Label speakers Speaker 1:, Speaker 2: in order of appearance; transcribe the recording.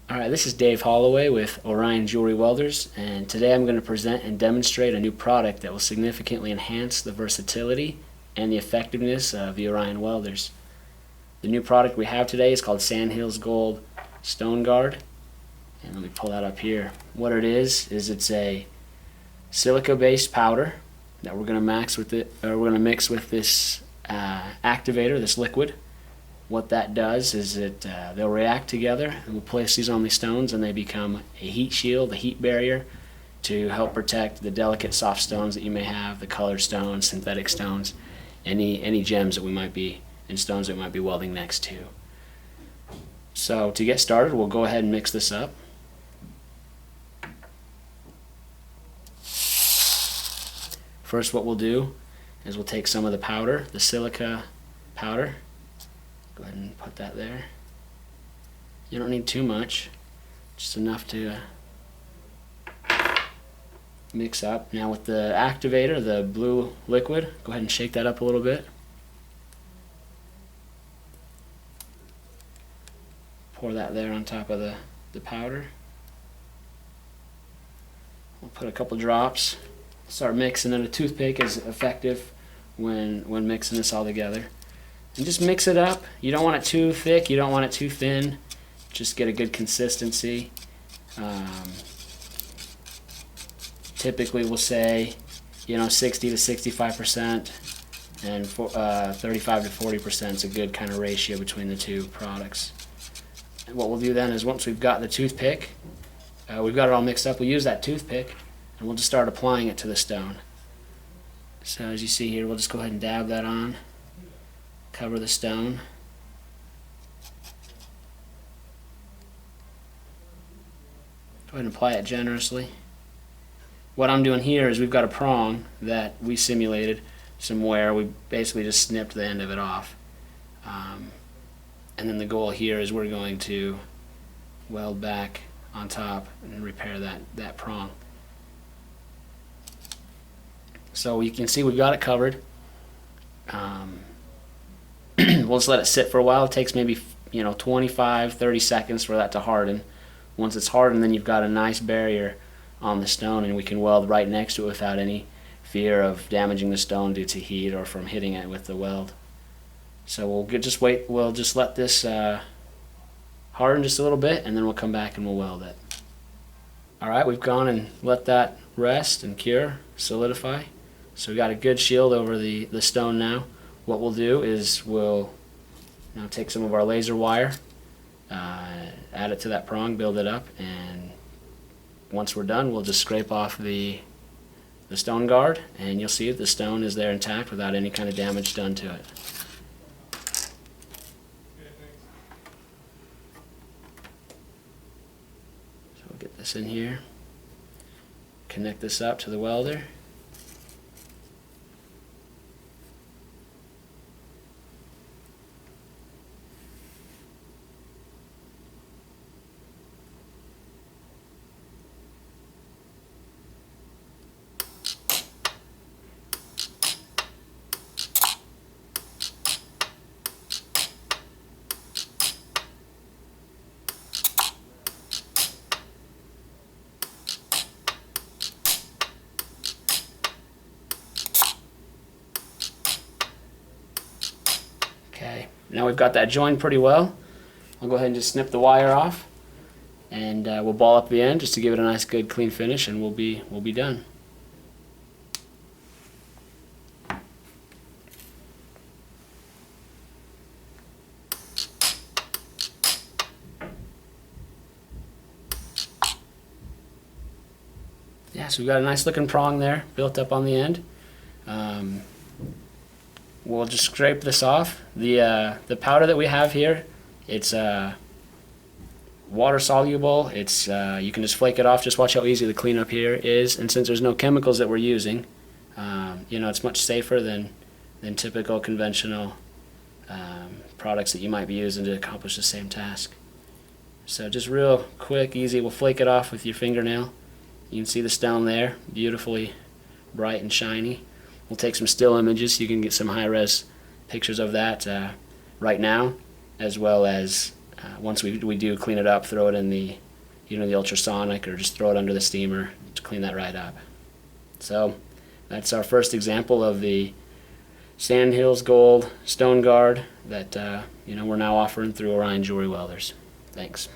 Speaker 1: Alright, this is Dave Holloway with Orion Jewelry Welders, and today I'm going to present and demonstrate a new product that will significantly enhance the versatility and the effectiveness of the Orion Welders. The new product we have today is called Sandhills Gold Stone Guard, and let me pull that up here. What it is it's a silica-based powder that we're going to mix with this activator, this liquid. What that does is they'll react together, and we'll place these on the stones, and they become a heat shield, a heat barrier, to help protect the delicate soft stones that you may have, the colored stones, synthetic stones, any gems that we might be, and stones that we might be welding next to. So to get started, we'll go ahead and mix this up. First, what we'll do is we'll take some of the powder, the silica powder. Go ahead and put that there. You don't need too much, just enough to mix up. Now with the activator, the blue liquid, go ahead and shake that up a little bit. Pour that there on top of the powder. We'll put a couple drops. Start mixing, and a toothpick is effective when mixing this all together. And just mix it up. You don't want it too thick, you don't want it too thin. Just get a good consistency. Typically we'll say 60 to 65% and 35 to 40% is a good kind of ratio between the two products. And what we'll do then is, once we've got the toothpick, we've got it all mixed up, we'll use that toothpick and we'll just start applying it to the stone. So as you see here, we'll just go ahead and dab that on. Cover the stone. Go ahead and apply it generously. What I'm doing here is we've got a prong that we simulated some wear. We basically just snipped the end of it off. And then the goal here is we're going to weld back on top and repair that prong. So you can see we've got it covered. We'll just let it sit for a while. It takes maybe 25-30 seconds for that to harden. Once it's hardened, then you've got a nice barrier on the stone, and we can weld right next to it without any fear of damaging the stone due to heat or from hitting it with the weld. So we'll just let this harden just a little bit, and then we'll come back and we'll weld it. Alright, we've gone and let that rest and cure, solidify. So we've got a good shield over the stone now. What we'll do is we'll now take some of our laser wire, add it to that prong, build it up, and once we're done, we'll just scrape off the stone guard, and you'll see that the stone is there intact without any kind of damage done to it. So we'll get this in here, connect this up to the welder. Okay, now we've got that joined pretty well. I'll go ahead and just snip the wire off, and we'll ball up the end just to give it a nice good clean finish, and we'll be done. Yeah, so we've got a nice looking prong there built up on the end. We'll just scrape this off. The powder that we have here, it's water soluble. It's you can just flake it off. Just watch how easy the cleanup here is. And since there's no chemicals that we're using, it's much safer than typical conventional products that you might be using to accomplish the same task. So just real quick, easy. We'll flake it off with your fingernail. You can see the stone there, beautifully bright and shiny. We'll take some still images so you can get some high-res pictures of that right now, as well as once we do clean it up, throw it in the the ultrasonic, or just throw it under the steamer to clean that right up. So that's our first example of the Sandhills Gold Stone Guard that we're now offering through Orion Jewelry Welders. Thanks.